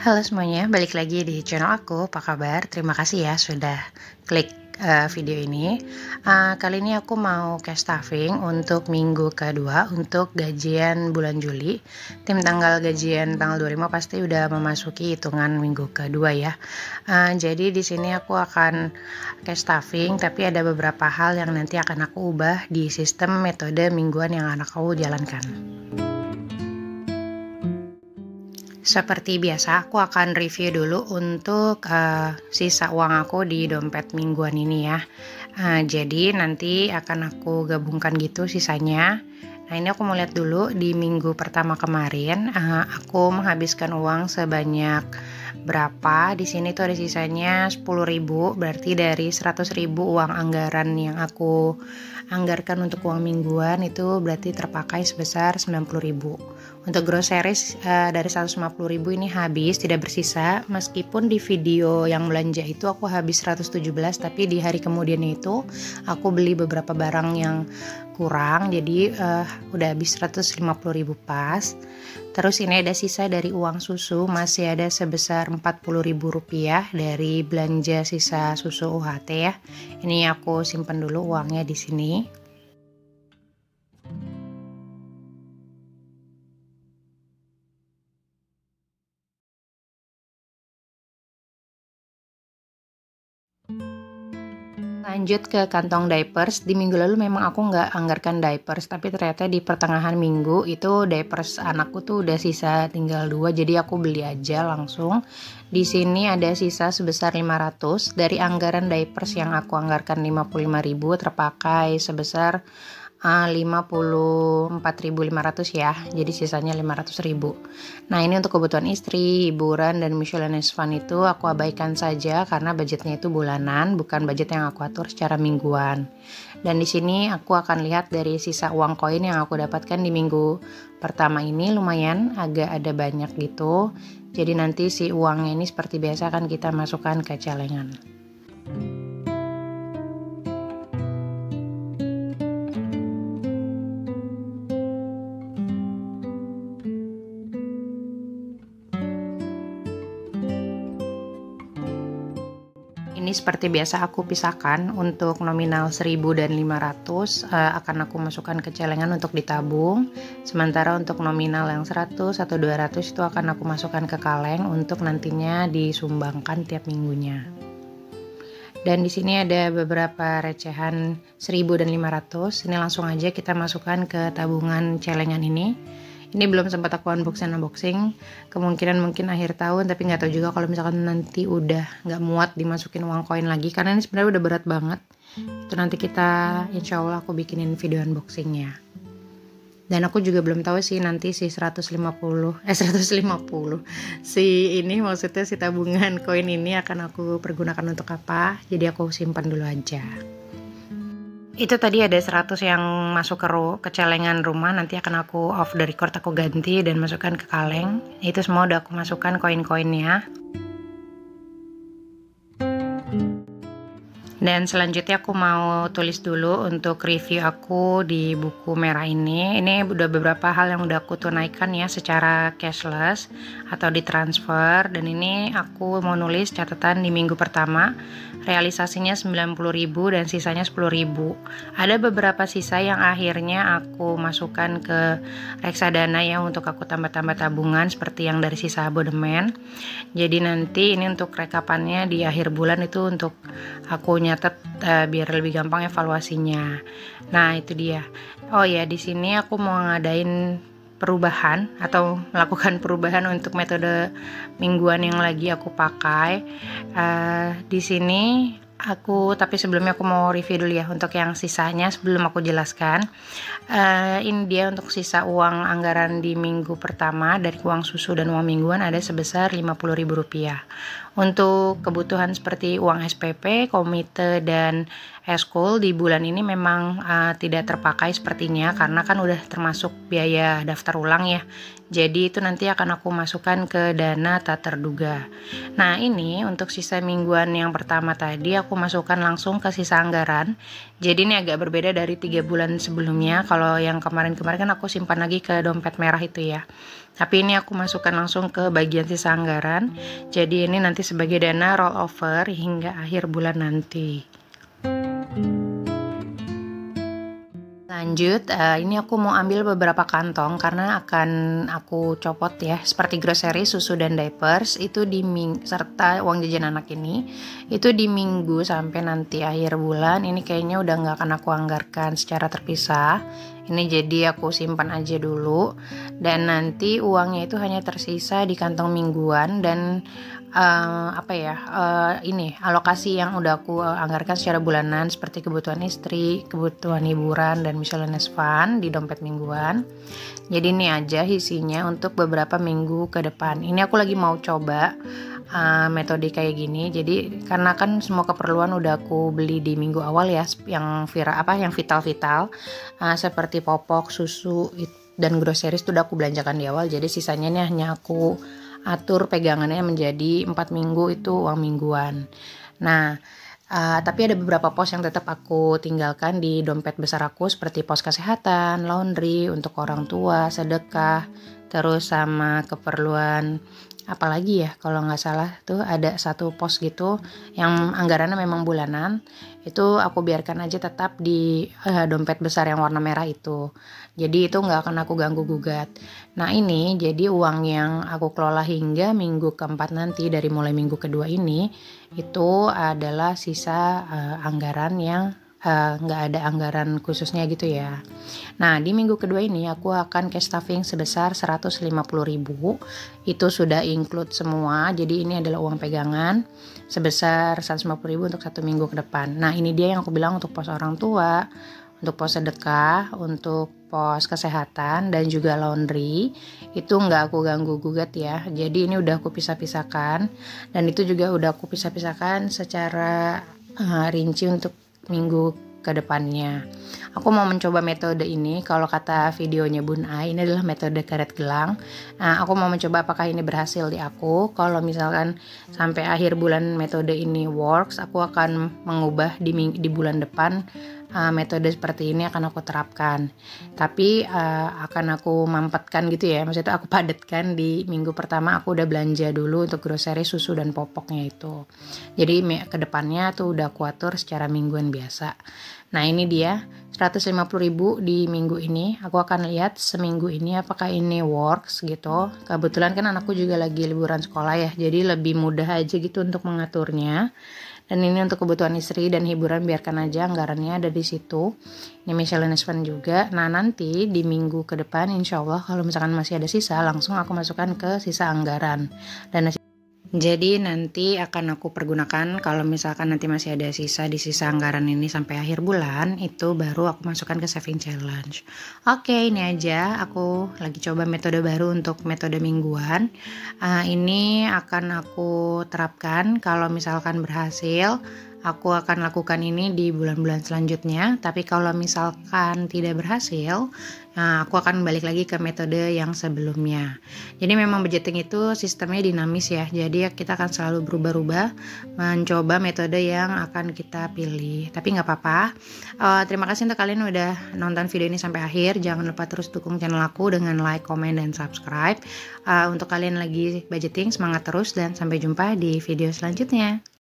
Halo semuanya, balik lagi di channel aku. Apa kabar? Terima kasih ya sudah klik video ini. Kali ini aku mau cash stuffing untuk minggu kedua untuk gajian bulan Juli. Tim tanggal gajian tanggal 25 pasti udah memasuki hitungan minggu kedua ya. Jadi di sini aku akan cash stuffing, tapi ada beberapa hal yang nanti akan aku ubah di sistem metode mingguan yang akan aku jalankan. Seperti biasa, aku akan review dulu untuk sisa uang aku di dompet mingguan ini ya. Jadi nanti akan aku gabungkan gitu sisanya. Nah, ini aku mau lihat dulu di minggu pertama kemarin, aku menghabiskan uang sebanyak berapa. Di sini tuh ada sisanya 10.000, berarti dari 100.000 uang anggaran yang aku anggarkan untuk uang mingguan itu berarti terpakai sebesar 90.000. Untuk groceries dari 150.000 ini habis, tidak bersisa. Meskipun di video yang belanja itu aku habis 117, tapi di hari kemudian itu aku beli beberapa barang yang kurang, jadi udah habis 150.000 pas. Terus ini ada sisa dari uang susu, masih ada sebesar 40.000 rupiah dari belanja sisa susu UHT ya. Ini aku simpan dulu uangnya di sini. Lanjut ke kantong diapers. Di minggu lalu memang aku nggak anggarkan diapers, tapi ternyata di pertengahan minggu itu diapers anakku tuh udah sisa tinggal 2, jadi aku beli aja langsung. Di sini ada sisa sebesar 500 dari anggaran diapers yang aku anggarkan 55.000, terpakai sebesar 54.500 ya, jadi sisanya 500.000. Nah, ini untuk kebutuhan istri, hiburan, dan miscellaneous fund itu aku abaikan saja karena budgetnya itu bulanan, bukan budget yang aku atur secara mingguan. Dan di sini aku akan lihat dari sisa uang koin yang aku dapatkan di minggu pertama ini lumayan agak ada banyak gitu. Jadi nanti si uangnya ini seperti biasa akan kita masukkan ke celengan. Ini seperti biasa aku pisahkan untuk nominal 1.000 dan 500 akan aku masukkan ke celengan untuk ditabung. Sementara untuk nominal yang 100 atau 200 itu akan aku masukkan ke kaleng untuk nantinya disumbangkan tiap minggunya. Dan di sini ada beberapa recehan 1.000 dan 500. Ini langsung aja kita masukkan ke tabungan celengan ini. Ini belum sempat aku unboxing, kemungkinan mungkin akhir tahun, tapi nggak tahu juga kalau misalkan nanti udah nggak muat dimasukin uang koin lagi, karena ini sebenarnya udah berat banget. Itu nanti kita, insya Allah aku bikinin video unboxingnya. Dan aku juga belum tahu sih nanti si 150 si ini maksudnya si tabungan koin ini akan aku pergunakan untuk apa, jadi aku simpan dulu aja. Itu tadi ada 100 yang masuk ke celengan rumah, nanti akan aku off the record, aku ganti dan masukkan ke kaleng. Itu semua udah aku masukkan koin-koinnya. Dan selanjutnya aku mau tulis dulu untuk review aku di buku merah ini. Ini udah beberapa hal yang udah aku tunaikan ya secara cashless atau ditransfer. Dan ini aku mau nulis catatan di minggu pertama. Realisasinya 90.000 dan sisanya 10.000. Ada beberapa sisa yang akhirnya aku masukkan ke reksadana ya untuk aku tambah-tambah tabungan seperti yang dari sisa abodemen. Jadi nanti ini untuk rekapannya di akhir bulan itu untuk aku nyatet biar lebih gampang evaluasinya. Nah, itu dia. Oh ya, di sini aku mau ngadain perubahan atau melakukan perubahan untuk metode mingguan yang lagi aku pakai. Di sini tapi sebelumnya aku mau review dulu ya untuk yang sisanya sebelum aku jelaskan. Ini dia untuk sisa uang anggaran di minggu pertama dari uang susu dan uang mingguan ada sebesar 50.000 rupiah. Untuk kebutuhan seperti uang SPP, komite, dan eskul di bulan ini memang tidak terpakai sepertinya, karena kan udah termasuk biaya daftar ulang ya. Jadi itu nanti akan aku masukkan ke dana tak terduga. Nah ini untuk sisa mingguan yang pertama tadi aku masukkan langsung ke sisa anggaran. Jadi ini agak berbeda dari 3 bulan sebelumnya. Kalau yang kemarin-kemarin kan aku simpan lagi ke dompet merah itu ya. Tapi ini aku masukkan langsung ke bagian sisa anggaran. Jadi ini nanti sebagai dana rollover hingga akhir bulan nanti. Lanjut, ini aku mau ambil beberapa kantong karena akan aku copot ya, seperti grocery, susu dan diapers itu serta uang jajan anak ini itu di minggu sampai nanti akhir bulan. Ini kayaknya udah nggak akan aku anggarkan secara terpisah. Ini jadi aku simpan aja dulu, dan nanti uangnya itu hanya tersisa di kantong mingguan dan ini alokasi yang udah aku anggarkan secara bulanan seperti kebutuhan istri, kebutuhan hiburan dan miscellaneous fund di dompet mingguan. Jadi ini aja isinya untuk beberapa minggu ke depan. Ini aku lagi mau coba metode kayak gini. Jadi karena kan semua keperluan udah aku beli di minggu awal ya, yang vital-vital seperti popok, susu dan groceries itu udah aku belanjakan di awal. Jadi sisanya nih hanya aku atur pegangannya menjadi 4 minggu itu uang mingguan. Nah, tapi ada beberapa pos yang tetap aku tinggalkan di dompet besar aku, seperti pos kesehatan, laundry, untuk orang tua, sedekah, terus sama keperluan apalagi ya, kalau nggak salah tuh ada satu pos gitu yang anggarannya memang bulanan, itu aku biarkan aja tetap di dompet besar yang warna merah itu. Jadi itu nggak akan aku ganggu gugat. Nah ini jadi uang yang aku kelola hingga minggu keempat nanti, dari mulai minggu kedua ini itu adalah sisa anggaran yang nggak ada anggaran khususnya gitu ya. Nah di minggu kedua ini aku akan cash stuffing sebesar 150.000. Itu sudah include semua. Jadi ini adalah uang pegangan sebesar 150.000 untuk 1 minggu ke depan. Nah ini dia yang aku bilang untuk pos orang tua, untuk pos sedekah, untuk pos kesehatan dan juga laundry itu nggak aku ganggu gugat ya. Jadi ini udah aku pisah-pisahkan, dan itu juga udah aku pisah-pisahkan secara rinci untuk minggu ke depannya. Aku mau mencoba metode ini. Kalau kata videonya Bun Ai, ini adalah metode karet gelang. Nah, aku mau mencoba apakah ini berhasil di aku. Kalau misalkan sampai akhir bulan metode ini works, aku akan mengubah di bulan depan. Metode seperti ini akan aku terapkan. Tapi akan aku mampetkan gitu ya. Maksudnya aku padatkan di minggu pertama aku udah belanja dulu untuk grocery, susu dan popoknya itu. Jadi ke depannya tuh udah aku atur secara mingguan biasa. Nah ini dia 150.000 di minggu ini. Aku akan lihat seminggu ini apakah ini works gitu. Kebetulan kan anakku juga lagi liburan sekolah ya, jadi lebih mudah aja gitu untuk mengaturnya. Dan ini untuk kebutuhan istri dan hiburan, biarkan aja anggarannya ada di situ. Ini miscellaneous fund juga. Nah nanti di minggu ke depan insya Allah kalau misalkan masih ada sisa, langsung aku masukkan ke sisa anggaran. Dan jadi nanti akan aku pergunakan kalau misalkan nanti masih ada sisa di sisa anggaran ini sampai akhir bulan, itu baru aku masukkan ke saving challenge. Oke, ini aja aku lagi coba metode baru untuk metode mingguan. Ini akan aku terapkan. Kalau misalkan berhasil, aku akan lakukan ini di bulan-bulan selanjutnya. Tapi kalau misalkan tidak berhasil, aku akan balik lagi ke metode yang sebelumnya. Jadi memang budgeting itu sistemnya dinamis ya. Jadi kita akan selalu berubah-ubah mencoba metode yang akan kita pilih. Tapi nggak apa-apa. Terima kasih untuk kalian udah nonton video ini sampai akhir. Jangan lupa terus dukung channel aku dengan like, comment, dan subscribe. Untuk kalian lagi budgeting, semangat terus dan sampai jumpa di video selanjutnya.